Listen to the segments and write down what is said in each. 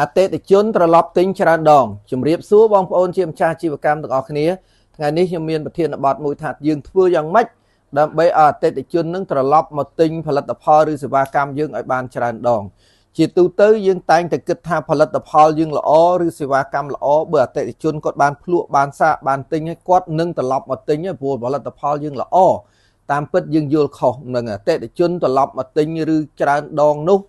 អតិថិជនត្រឡប់ទិញច្រើនដងជំរាបសួរបងប្អូនជាម្ចាស់អាជីវកម្មទាំងអស់គ្នាថ្ងៃនេះខ្ញុំមានប្រធានបទមួយថាយើងធ្វើយ៉ាងម៉េចដើម្បីឲ្យអតិថិជននឹងត្រឡប់មកទិញផលិតផលឬសេវាកម្មយើងឲ្យបានច្រើនដងជាទូទៅយើងតែងតែគិតថាផលិតផលយើងល្អឬសេវាកម្មល្អបើអតិថិជនគាត់បានភ្លក់បានសាកបានទិញហើយគាត់នឹងត្រឡប់មកទិញព្រោះផលិតផលយើងល្អតាមពិតយើងយល់ខុសនឹងអតិថិជនត្រឡប់មកទិញឬច្រើនដងនោះ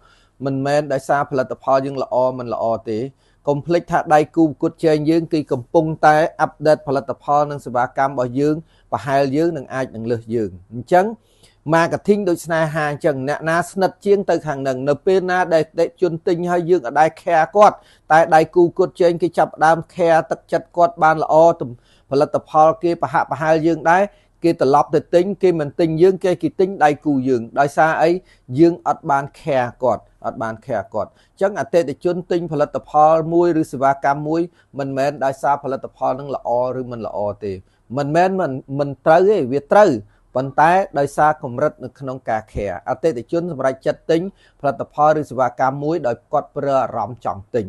មិនមែនដោយសារផលិតផលយើងល្អមិនល្អទេកុំភ្លេចថាដៃគូប្រកួតជែងយើងគឺកំពុងតែអាប់ដេតផលិតផលនិងសេវាកម្មរបស់យើងប្រហែលយើងនឹងអាចនឹងលើសយើងអញ្ចឹង marketing ដូចស្នេហាអញ្ចឹងអ្នកណាស្និទ្ធជាងទៅខាងនឹងនៅពេលណាដែលអតិថិជនទិញហើយយើងអត់ដែរ care គាត់តែដៃគូគាត់ជែងគេចាប់ដើម care ទឹកចិត្តគាត់បានល្អផលិតផលគេប្រហាក់ប្រហែលយើងដែរគេត្រឡប់ទៅទិញគេមិនទិញយើងគេទិញដៃគូយើងដោយសារអីយើងអត់បាន care គាត់អត់បាន care គាត់អញ្ចឹងអតិថិជនទិញផលិតផលមួយឬសេវាកម្មមួយមិនមែនដោយសារផលិតផលនឹងល្អឬមិនល្អទេមិនមែនមិនត្រូវទេវាត្រូវប៉ុន្តែដោយសារកម្រិតនៅក្នុងការ care អតិថិជនសម្រាប់ចិត្តទិញផលិតផលឬសេវាកម្មមួយដោយគាត់ប្រើអារម្មណ៍ចង់ទិញ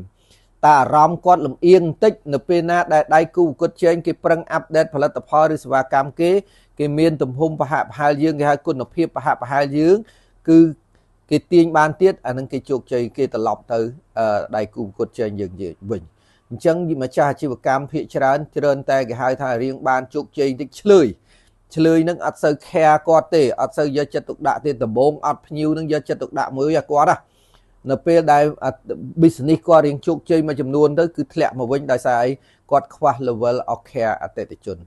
តែអារម្មណ៍គាត់លំអៀងបន្តិចនៅពេលណាដែលដៃគូប្រកួតជែងគេប្រឹងអាប់ដេតផលិតផលឬសេវាកម្មគេមានទំហំប្រហាក់ប្រហែលយើងគេហៅគុណភាពប្រហាក់ប្រហែលយើងគឺគេទាញបានទៀតអានឹងគេជោគជ័យគេត្រឡប់ទៅដៃគូប្រកួតជែងយើងវិញអញ្ចឹងម្ចាស់អាជីវកម្មភាគច្រើនតែគេហៅថារៀងបានជោគជ័យតិចឆ្លើយនឹងអត់សូវ care គាត់ទេអត់សូវយកចិត្តទុកដាក់ទេដំបូងអត់ភ្ញៀវនឹងយកចិត្តទុកដាក់មួយឲ្យគាត់ណានៅពេលដែល business គាត់រៀងជោគជ័យមួយចំនួនទៅគឺធ្លាក់មកវិញដោយសារអីគាត់ខ្វះ level of care អតិថិជន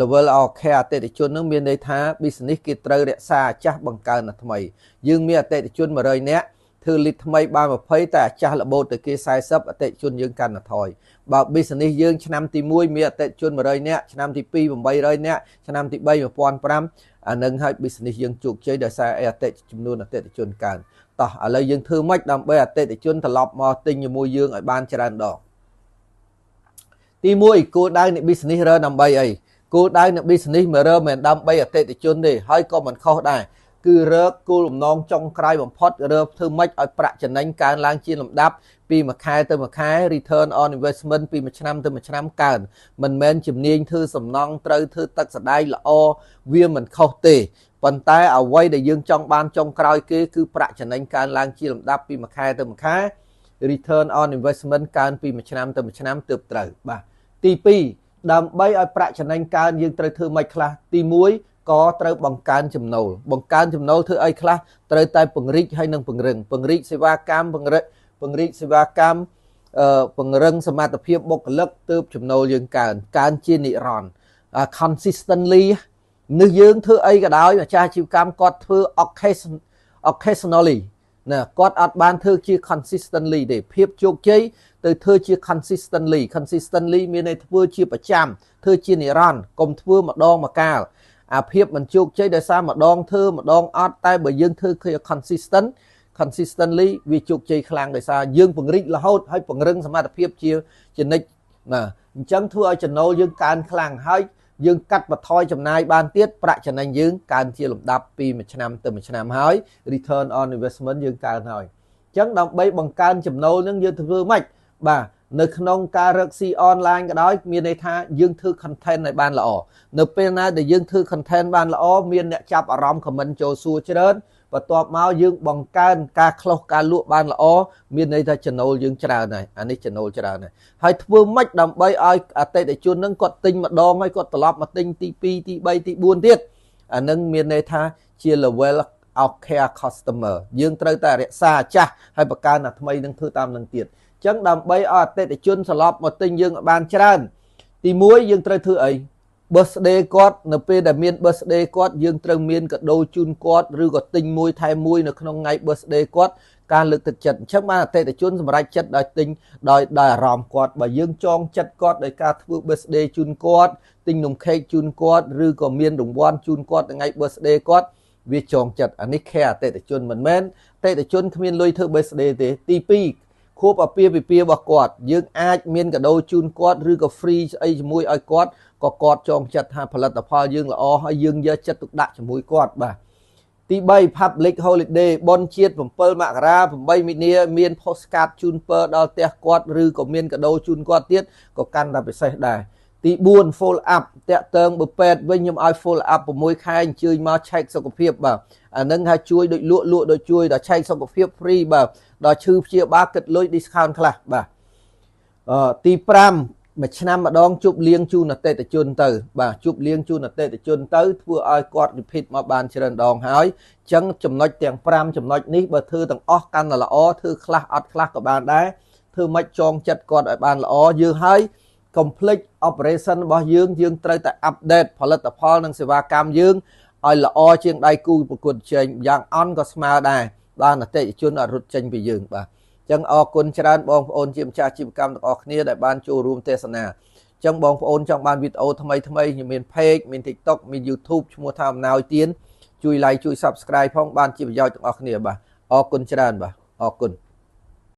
level of care អតិថិជននឹងមានន័យថា business គេត្រូវរក្សាចាស់បង្កើនថ្មីយើងមានអតិថិជន100នាក់ធ្វើលីតថ្មីបាន20តែចាស់របូតទៅគេ40អតិថិជនយើងកាន់តែថយបើ business យើងឆ្នាំទី1មានអតិថិជន100នាក់ឆ្នាំទី2 800នាក់ឆ្នាំទី3 1500អានឹងហើយ business យើងជោគជ័យដោយសារចំនួនអតិថិជនកើនតោះឥឡូវយើងធ្វើម៉េចដើម្បីអតិថិជនត្រឡប់មកទិញជាមួយយើងឲ្យបានច្រើនដងទី1គោលដៅនៃ business រើដើម្បីអីគោលដៅនៃ business មិនរើមិនដើម្បីអតិថិជនទេហើយក៏មិនខុសដែរគឺរើគោលបំណងចុងក្រោយបំផុតរើធ្វើម៉េចឲ្យប្រាក់ចំណេញកើនឡើងជាលំដាប់ពីមួយខែទៅមួយខែ return on investment ពីមួយឆ្នាំទៅមួយឆ្នាំកើនមិនមែនជំនាញធ្វើសំណង់ត្រូវធ្វើទឹកស្ដាយល្អវាមិនខុសទេប៉ុន្តែអ្វីដែលយើងចង់បានចុងក្រោយគេគឺប្រាក់ចំណេញកើនឡើងជាលំដាប់ពីមួយខែទៅមួយខែ return on investment កើនពីមួយឆ្នាំទៅមួយឆ្នាំទើបត្រូវបាទទី2ដើម្បីឲ្យប្រាក់ចំណេញកើនយើងត្រូវធ្វើម៉េចខ្លះទី1ក៏ត្រូវបង្កើនចំណូលធ្វើអីខ្លះត្រូវតែពង្រីកហើយនឹងពង្រីកសេវាកម្មពង្រីកសេវាកម្មពង្រឹងសមត្ថភាពបុគ្គលិកទើបចំណូលយើងកើនជានិរន្តរ៍ consistently នឹងយើងធ្វើអីក៏ដោយម្ចាស់អាជីវកម្មគាត់ធ្វើ occasionally ណាគាត់អត់បានធ្វើជា consistently ទេភាពជោគជ័យទៅធ្វើជា consistently មានន័យធ្វើជាប្រចាំធ្វើជានិរន្តរ៍កុំធ្វើម្ដងម្កាលអាភាពមិនជោគជ័យដោយសារម្ដងធ្វើម្ដងអត់តែបើយើងធ្វើគឺ consistently វាជោគជ័យខ្លាំងដោយសារយើងពង្រីករហូតហើយពង្រឹងសមត្ថភាពជានិច្ចណាអញ្ចឹងធ្វើឲ្យចំណូលយើងកើនខ្លាំងហើយយើងកាត់បន្ថយចំណាយបានទៀតប្រាក់ចំណេញយើងកើនជាលំដាប់ពីមួយឆ្នាំទៅមួយឆ្នាំហើយ return on investment យើងកើនហើយអញ្ចឹងដើម្បីបង្កើនចំណូលនឹងយើងធ្វើម៉េចបាទនៅក្នុងការរកស៊ីអនឡាញក៏ដោយមានន័យថាយើងធ្វើ content ឲ្យបានល្អនៅពេលណាដែលយើងធ្វើ content បានល្អមានអ្នកចាប់អារម្មណ៍ comment ចូលសួរច្រើនបន្ទាប់មកយើងបង្កើនការខ្លុះការលក់បានល្អមានន័យថាចំណូលយើងច្រើនហើយអានេះចំណូលច្រើនហើយធ្វើម៉េចដើម្បីឲ្យអតិថិជននឹងគាត់ទិញម្ដងហើយគាត់ត្រឡប់មកទិញទី2ទី3ទី4ទៀតអានឹងមានន័យថាជា level of care customer យើងត្រូវតែរក្សាចាស់ហើយបង្កើនអាថ្មីនឹងធ្វើតាមនឹងទៀតអញ្ចឹងដើម្បីឲ្យអតិថិជនត្រឡប់មកទិញយើងឲ្យបានច្រើនទី1យើងត្រូវធ្វើអី birthday គាត់នៅពេលដែលមាន birthday គាត់យើងត្រូវមានកាដូជូនគាត់ឬក៏ទិញមួយថែមមួយនៅក្នុងថ្ងៃ birthday គាត់ការលើកទឹកចិត្តអញ្ចឹងបានអតិថិជនសម្រេចចិត្តដោយទិញដោយអារម្មណ៍គាត់បើយើងចងចិត្តគាត់ដោយការធ្វើ birthday ជូនគាត់ទិញនំខេកជូនគាត់ឬក៏មានរង្វាន់ជូនគាត់ថ្ងៃ birthday គាត់វាចងចិត្តអានេះ care អតិថិជនមិនមែនអតិថិជនគ្មានលុយធ្វើ birthday ទេទី2ខួបអាពាហ៍ពិពាហ៍របស់គាត់យើងអាចមានកាដូជូនគាត់ឬក៏ free ស្អីជាមួយឲ្យគាត់ក៏គាត់ចងចិត្តថាផលិតផលយើងល្អហើយយើងយកចិត្តទុកដាក់ជាមួយគាត់បាទ ទី3 public holiday បនជាតិ7មករា8មីនាមាន postcard ជូនពរដល់ផ្ទះគាត់ឬក៏មានកដោជូនគាត់ទៀតក៏កាន់តែពិសេសដែរទី4 follow up តាក់ទងបើពេទ្យវិញខ្ញុំឲ្យ follow up 6ខែអញ្ជើញមក check សុខភាពបាទអានឹងថាជួយដូចលក់ដូចជួយដល់ check សុខភាព free បាទដល់ឈឺព្យាបាលគិតលុយ discount ខ្លះបាទទី5មួយឆ្នាំម្ដងជប់លៀងជូនអតិថិជនទៅបាទជប់លៀងជូនអតិថិជនទៅធ្វើឲ្យគាត់ repeat មកបានច្រើនដងហើយអញ្ចឹងចំណុចទាំង5ចំណុចនេះបើធ្វើទាំងអស់កាន់តែល្អធ្វើខ្លះអត់ខ្លះក៏បានដែរធ្វើមិនចងចិត្តគាត់ឲ្យបានល្អយើងហើយ complete operation របស់យើងត្រូវតែ update ផលិតផលនិងសេវាកម្មយើងឲ្យល្អជាងដៃគូប្រកួតប្រជែងយ៉ាងអន់ក៏ស្មើដែរបានអតិថិជនអត់រត់ចេញពីយើងបាទអញ្ចឹងអរគុណច្រើនបងប្អូនជាម្ចាស់អាជីវកម្មទាំងអស់គ្នាដែលបានចូលរួមទេសនាអញ្ចឹងបងប្អូនចង់បានវីដេអូថ្មីខ្ញុំមាន page មាន TikTok មាន YouTube ឈ្មោះថាអំណោយទានជួយ like ជួយ subscribe ផងបានជាប្រយោជន៍ទាំងអស់គ្នាបាទអរគុណច្រើនបាទអរគុណ